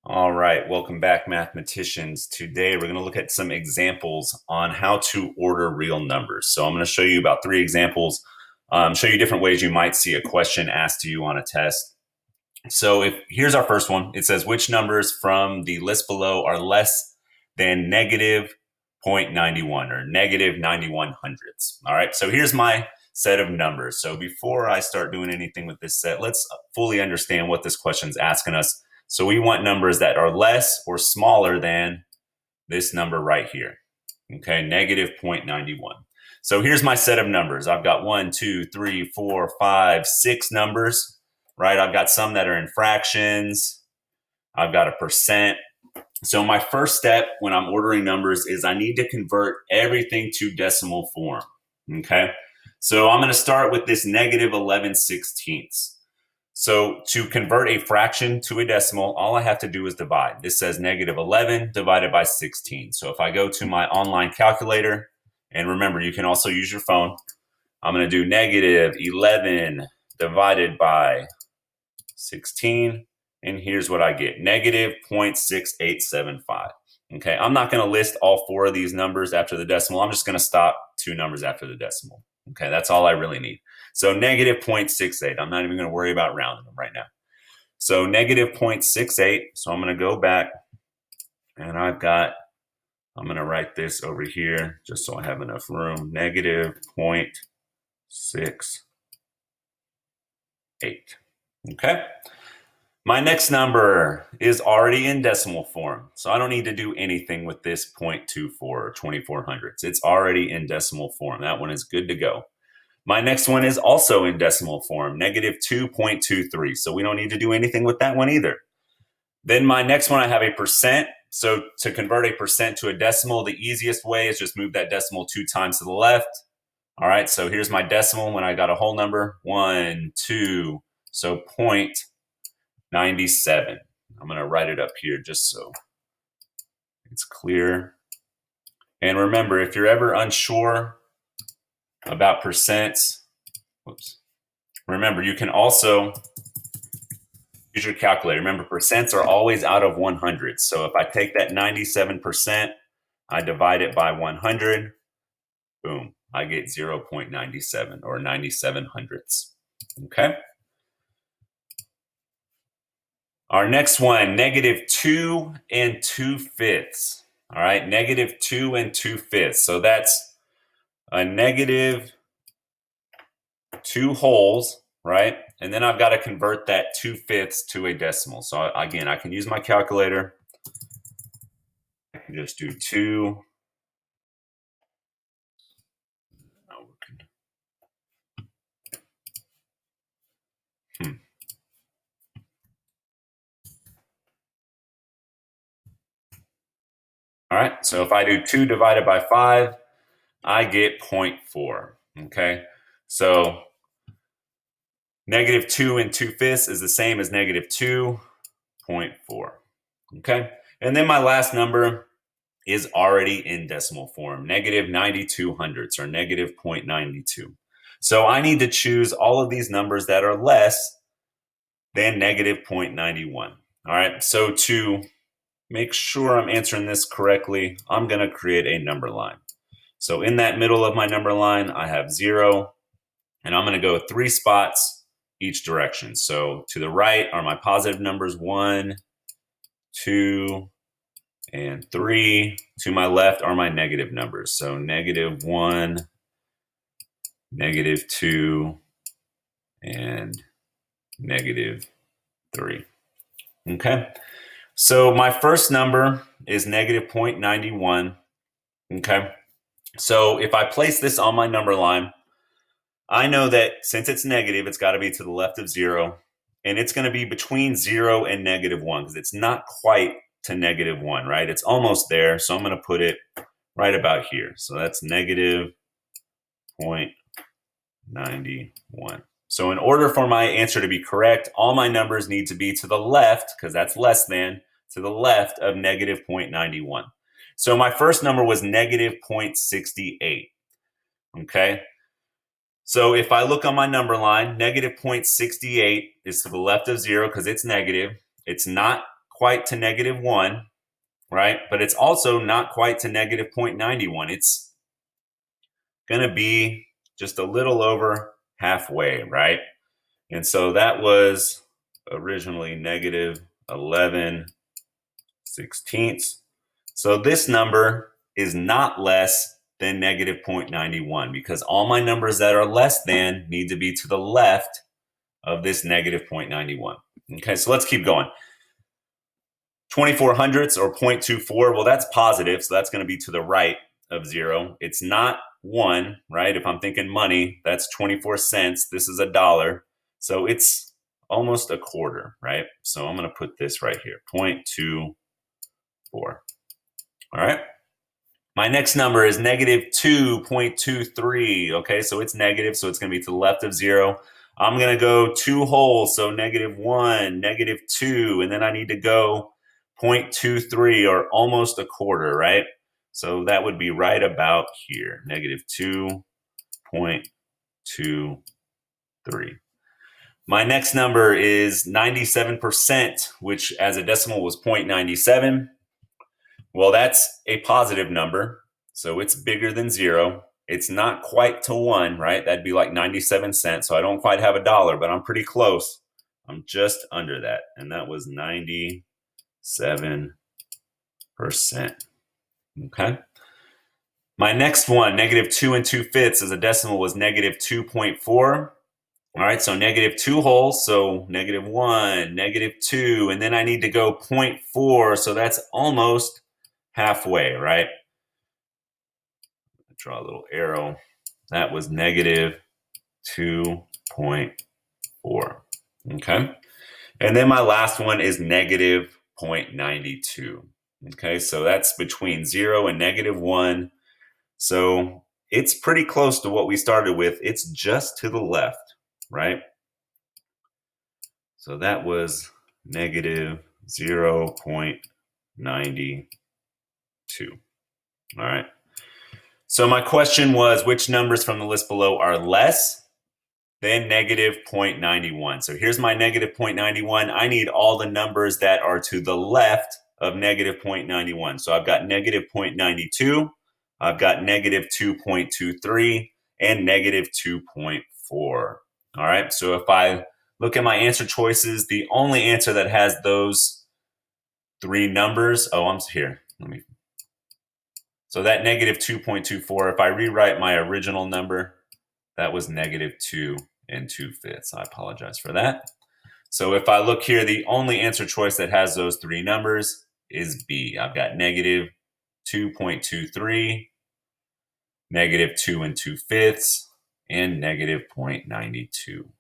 All right, welcome back, mathematicians. Today we're going to look at some examples on how to order real numbers. So I'm going to show you about 3 examples, show you different ways you might see a question asked to you on a test. So here's our first one. It says, which numbers from the list below are less than negative 0.91 or negative 91 hundredths? All right, so here's my set of numbers. So before I start doing anything with this set, let's fully understand what this question's asking us. So we want numbers that are less or smaller than this number right here. Okay, negative 0.91. So here's my set of numbers. I've got 1, 2, 3, 4, 5, 6 numbers, right? I've got some that are in fractions. I've got a percent. So my first step when I'm ordering numbers is I need to convert everything to decimal form. Okay, so I'm going to start with this negative 11/16. So to convert a fraction to a decimal, all I have to do is divide. This says negative 11 divided by 16. So if I go to my online calculator, and remember, you can also use your phone, I'm going to do negative 11 divided by 16. And here's what I get, negative 0.6875. Okay, I'm not going to list all 4 of these numbers after the decimal. I'm just going to stop 2 numbers after the decimal. Okay, that's all I really need. So negative 0.68. I'm not even going to worry about rounding them right now. So negative 0.68. So I'm going to go back and I'm going to write this over here just so I have enough room. Negative 0.68. Okay. My next number is already in decimal form, so I don't need to do anything with this 0.24 or 24 hundredths. It's already in decimal form. That one is good to go. My next one is also in decimal form, negative 2.23. So we don't need to do anything with that one either. Then my next one, I have a percent. So to convert a percent to a decimal, the easiest way is just move that decimal 2 times to the left. All right, so here's my decimal when I got a whole number, 1, 2, so 0.97. I'm going to write it up here just so it's clear. And remember, if you're ever unsure about percents, remember, you can also use your calculator. Remember, percents are always out of 100. So if I take that 97%, I divide it by 100, boom, I get 0.97 or 97 hundredths. Okay. Our next one, negative 2 2/5. All right, negative 2 2/5. So that's a negative 2 wholes, right? And then I've got to convert that 2/5 to a decimal. So again, I can use my calculator. I can just do 2. All right, so if I do 2 divided by 5, I get 0.4. Okay, so negative 2 2/5 is the same as negative 2.4. Okay, and then my last number is already in decimal form, negative 92 hundredths or negative 0.92. So I need to choose all of these numbers that are less than negative 0.91. All right, so to make sure I'm answering this correctly, I'm going to create a number line. So in that middle of my number line, I have 0, and I'm going to go 3 spots each direction. So to the right are my positive numbers, 1, 2, and 3. To my left are my negative numbers. So negative 1, negative 2, and negative 3. Okay. So my first number is negative 0.91. Okay. So if I place this on my number line, I know that since it's negative, it's got to be to the left of 0. And it's going to be between 0 and negative 1 because it's not quite to negative 1, right? It's almost there. So I'm going to put it right about here. So that's negative 0.91. So in order for my answer to be correct, all my numbers need to be to the left, because that's less than, to the left of negative 0.91. So my first number was negative 0.68. Okay. So if I look on my number line, negative 0.68 is to the left of 0 because it's negative. It's not quite to -1, right? But it's also not quite to -0.91. It's going to be just a little over halfway, right? And so that was originally -11/16. So this number is not less than -0.91 because all my numbers that are less than need to be to the left of this -0.91. Okay, so let's keep going. 24 hundredths or 0.24, well, that's positive, so that's going to be to the right of 0. It's not 1, right? If I'm thinking money, that's 24 cents. This is $1. So it's almost a quarter, right? So I'm going to put this right here, 0.24. All right. My next number is -2.23. Okay, so it's negative, so it's going to be to the left of 0. I'm going to go 2 wholes, so -1, -2, and then I need to go 0.23 or almost a quarter, right? So that would be right about here, -2.23. My next number is 97%, which as a decimal was 0.97. Well, that's a positive number, so it's bigger than 0. It's not quite to 1, right? That'd be like 97 cents, so I don't quite have $1, but I'm pretty close. I'm just under that, and that was 97%. Okay. My next one, -2 2/5 as a decimal was -2.4. All right, so -2 wholes, so -1, -2, and then I need to go 0.4, so that's almost halfway, right? Draw a little arrow. That was -2.4. Okay. And then my last one is -0.92. Okay, so that's between 0 and -1. So it's pretty close to what we started with. It's just to the left, right? So that was -0.92. All right. So my question was, which numbers from the list below are less than -0.91? So here's my -0.91. I need all the numbers that are to the left of -0.91. So I've got -0.92, I've got -2.23, and -2.4. All right, so if I look at my answer choices, the only answer that has those 3 numbers, I'm here. So that -2.24, if I rewrite my original number, that was -2 2/5. I apologize for that. So if I look here, the only answer choice that has those 3 numbers is B. I've got -2.23, -2 2/5, and -0.92.